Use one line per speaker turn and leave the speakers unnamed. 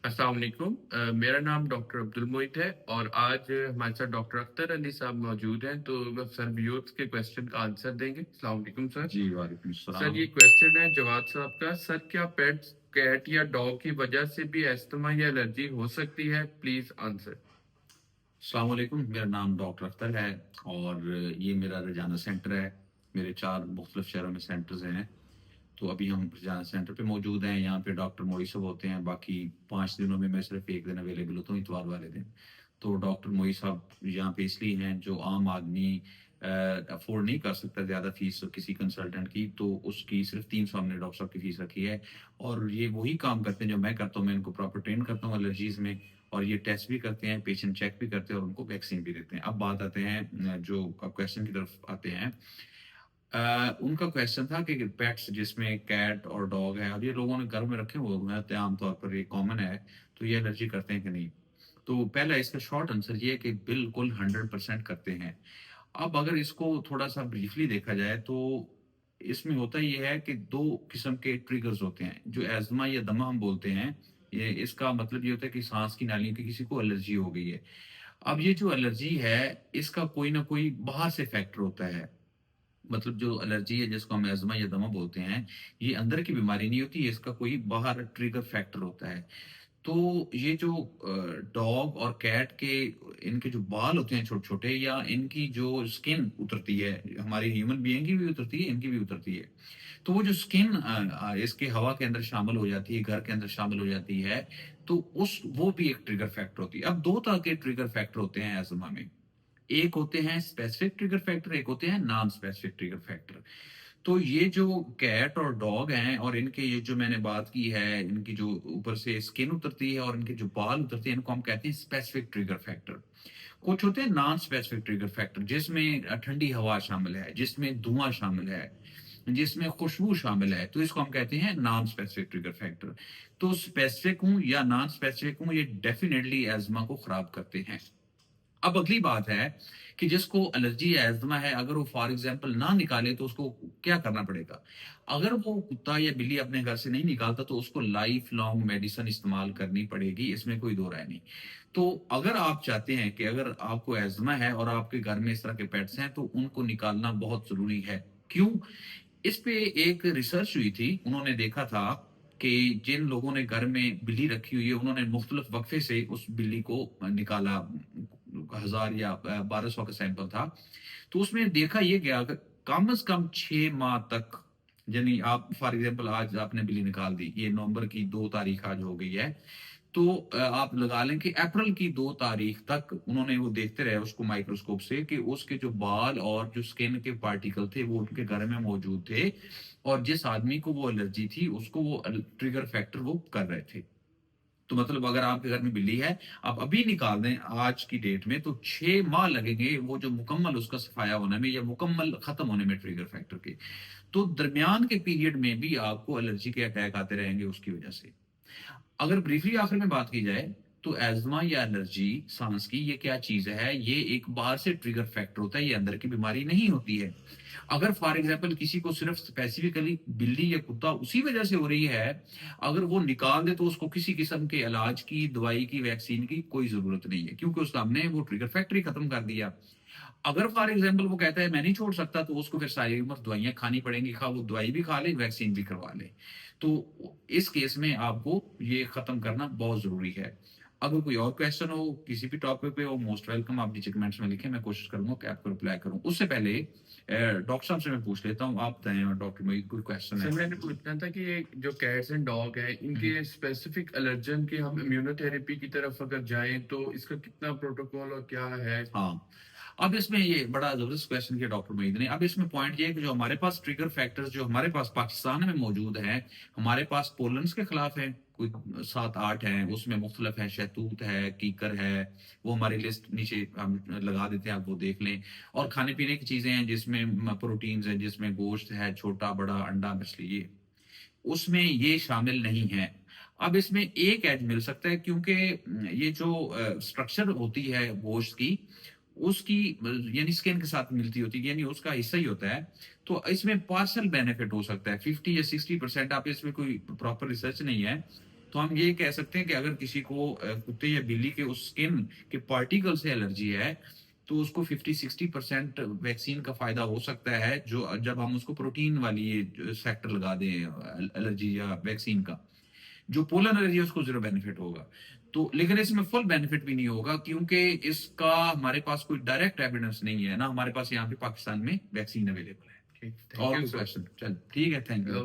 अस्सलाम वालेकुम। मेरा नाम डॉक्टर अब्दुल मोइत है और आज हमारे साथ डॉक्टर अख्तर अली साहब मौजूद हैं, तो वह सर व्यूअर्स के क्वेश्चन का आंसर देंगे। अस्सलाम वालेकुम सर।
जी वालेकुम
सर
सलाम।
ये क्वेश्चन है जवाद साहब का। सर क्या पेट्स कैट या डॉग की वजह से भी अस्थमा या एलर्जी हो सकती है? Please answer.
अस्सलाम वालेकुम, मेरा नाम डॉक्टर अख्तर है और ये मेरा रजाना सेंटर है। मेरे 4 मुख्तलिफ शहरों में सेंटर्स हैं। तो अभी हम रजाना सेंटर पे मौजूद हैं। यहाँ पे डॉक्टर मोई साहब होते हैं। बाकी 5 दिनों में मैं सिर्फ 1 दिन अवेलेबल होता हूँ, इतवार वाले दिन। तो डॉक्टर मोई साहब यहाँ पे इसलिए हैं, जो आम आदमी अफोर्ड नहीं कर सकता ज़्यादा फीस किसी कंसल्टेंट की, तो उसकी सिर्फ 300 हमने डॉक्टर साहब की फीस रखी है। और ये वही काम करते हैं जो मैं करता हूँ। मैं इनको प्रॉपर ट्रेन करता हूँ एलर्जीज में, और ये टेस्ट भी करते हैं, पेशेंट चेक भी करते हैं और उनको वैक्सीन भी देते हैं। अब बात आते हैं जो क्वेश्चन की तरफ आते हैं। उनका क्वेश्चन था कि पेट्स जिसमें कैट और डॉग है, अब ये लोगों ने घर में रखे हुए हैं, तो आमतौर पर ये कॉमन है, तो ये एलर्जी करते हैं कि नहीं? तो पहला इसका शॉर्ट आंसर ये है कि बिल्कुल 100% करते हैं। अब अगर इसको थोड़ा-सा ब्रीफली देखा जाए, तो इसमें होता ये है कि 2 किस्म के ट्रिगर्स होते हैं। जो अस्थमा या दमा हम बोलते हैं, ये इसका मतलब ये होता है कि साँस की नालियों की किसी को एलर्जी हो गई है। अब ये जो एलर्जी है, इसका कोई ना कोई बाहर से फैक्टर होता है। मतलब जो एलर्जी है जिसको हम अस्थमा या दमा बोलते हैं, ये अंदर की बीमारी नहीं होती, इसका कोई बाहर ट्रिगर फैक्टर होता है। तो ये जो डॉग और कैट के इनके जो बाल होते हैं छोटे-छोटे, या इनकी जो स्किन उतरती है, हमारी ह्यूमन बीइंग की भी उतरती है, इनकी भी उतरती है। तो वो जो स्किन इसके हवा के अंदर शामिल हो जाती है, घर के अंदर शामिल हो जाती है, तो उस वो भी एक ट्रिगर फैक्टर होती है। अब 2 तरह के ट्रिगर फैक्टर होते हैं अस्थमा में। एक होते हैं स्पेसिफिक ट्रिगर फैक्टर, एक होते हैं नॉन स्पेसिफिक ट्रिगर फैक्टर। तो ये जो कैट और डॉग हैं, और इनके ये जो मैंने बात की है, इनकी जो ऊपर से स्किन उतरती है और इनके जो बाल उतरते हैं, इनको हम कहते हैं स्पेसिफिक ट्रिगर फैक्टर। कुछ होते हैं नॉन स्पेसिफिक ट्रिगर फैक्टर, जिसमें ठंडी हवा शामिल है, जिसमें धुआं शामिल है, जिसमें खुशबू शामिल है, तो इसको हम कहते हैं नॉन स्पेसिफिक ट्रिगर फैक्टर। तो स्पेसिफिक हूं या नॉन स्पेसिफिक हूं, ये डेफिनेटली एज्मा को खराब करते हैं। अब अगली बात है कि जिसको एलर्जी या अस्थमा है, अगर वो फॉर एग्जांपल ना निकाले, तो उसको क्या करना पड़ेगा? अगर वो कुत्ता या बिल्ली अपने घर से नहीं निकालता, तो उसको लाइफ लॉन्ग मेडिसिन इस्तेमाल करनी पड़ेगी, इसमें कोई दो राय नहीं। तो अगर आप चाहते हैं कि अगर आपको अस्थमा है और आपके घर में इस तरह के पेट्स हैं, तो उनको निकालना बहुत ज़रूरी है। क्यों? इस पे एक रिसर्च हुई थी। उन्होंने देखा था कि जिन लोगों ने घर में बिल्ली रखी हुई है, उन्होंने मुख्तलिफ वक़्फ़े से उस बिल्ली को निकाला। 1000 या 1200 का सैंपल था। तो उसमें देखा ये गया कि कम से कम 6 माह तक, यानी आप फॉर एग्ज़ाम्पल आज आपने बिल्ली निकाल दी, ये नवंबर की 2 तारीख आज हो गई है। तो आप लगा लें कि अप्रैल की 2 तारीख तक उन्होंने वो देखते रहे उसको माइक्रोस्कोप से, कि उसके जो बाल और जो स्किन के पार्टिकल थे, वो उनके घर में मौजूद थे, और जिस आदमी को वो एलर्जी थी, उसको वो ट्रिगर फैक्टर वो कर रहे थे। तो मतलब अगर आपके घर में बिल्ली है, आप अभी निकाल दें आज की डेट में, तो 6 माह लगेंगे वो जो मुकम्मल उसका सफाया होने में, या मुकम्मल खत्म होने में ट्रिगर फैक्टर के। तो दरमियान के पीरियड में भी आपको एलर्जी के अटैक आते रहेंगे उसकी वजह से। अगर ब्रीफली आखिर में बात की जाए, तो एज़्मा या एलर्जी सांस की ये क्या चीज़ है? ये एक बाहर से ट्रिगर फैक्टर होता है, ये अंदर की बीमारी नहीं होती है। अगर फॉर एग्ज़ाम्पल किसी को सिर्फ़ स्पेसिफिकली बिल्ली या कुत्ता उसी वजह से हो रही है, अगर वो निकाल दे, तो उसको किसी किस्म के इलाज की, दवाई की, वैक्सीन की कोई ज़रूरत नहीं है, क्योंकि उसका हमने वो ट्रिगर फैक्टर ही खत्म कर दिया। अगर फॉर एग्ज़ाम्पल वो कहता है मैं नहीं छोड़ सकता, तो उसको फिर सारी उम्र दवाइयाँ खानी पड़ेंगी, खा वो दवाई भी खा ले, वैक्सीन भी करवा ले। तो इस केस में आपको ये खत्म करना बहुत ज़रूरी है। अगर कोई और क्वेश्चन हो किसी भी टॉपिक पे, हो मोस्ट वेलकम, आप नीचे कमेंट्स में लिखें, मैं कोशिश करूँगा कि आपको रिप्लाई करूँ। उससे पहले डॉक्टर साहब से मैं पूछ लेता हूँ, आप बताएँ डॉक्टर मोईन, कोई क्वेश्चन
सर
है?
मैंने पूछना था कि ये जो कैट्स एंड डॉग है,
हुँ, हुँ।
इनके स्पेसिफिक एलर्जन के हम इम्यूनोथेरेपी की तरफ अगर जाएं, तो इसका कितना प्रोटोकॉल और क्या है?
हाँ, अब इसमें ये बड़ा ज़बरदस्त क्वेश्चन किया डॉक्टर मोईद ने। अब इसमें पॉइंट ये है कि जो हमारे पास ट्रिगर फैक्टर्स जो हमारे पास पाकिस्तान में मौजूद हैं, हमारे पास पोलन्स के खिलाफ हैं, कोई 7-8 हैं, उसमें मुख्तलिफ है, शहतूत है, कीकर है, वो हमारी लिस्ट नीचे हम लगा देते हैं, आप वो देख लें। और खाने-पीने की चीज़ें हैं, जिसमें प्रोटीन्स हैं, जिसमें गोश्त है, छोटा, बड़ा, अंडा, मछली, ये उसमें ये शामिल नहीं है। अब इसमें एक एज मिल सकता है, क्योंकि ये जो स्ट्रक्चर होती है गोश्त की, उसकी यानी स्किन के साथ मिलती होती है, यानी उसका हिस्सा ही होता है। तो इसमें पार्शियल बेनिफिट हो सकता है, 50 या 60%। आप इसमें कोई प्रॉपर रिसर्च नहीं है, तो हम ये कह सकते हैं कि अगर किसी को कुत्ते या बिल्ली के उस स्किन के पार्टिकल से एलर्जी है, तो उसको 50-60% वैक्सीन का फायदा हो सकता है, जो जब हम उसको प्रोटीन वाली ये सेक्टर लगा दें एलर्जी या वैक्सीन का। जो पोलन एलर्जी है उसको ज़ीरो बेनिफिट होगा। तो लेकिन इसमें फुल बेनिफिट भी नहीं होगा, क्योंकि इसका हमारे पास कोई डायरेक्ट एविडेंस नहीं है ना, हमारे पास यहाँ पे पाकिस्तान में वैक्सीन अवेलेबल है।
ठीक, थैंक
और
यू
कोई
सर।
क्वेश्चन? चल ठीक है, थैंक यू।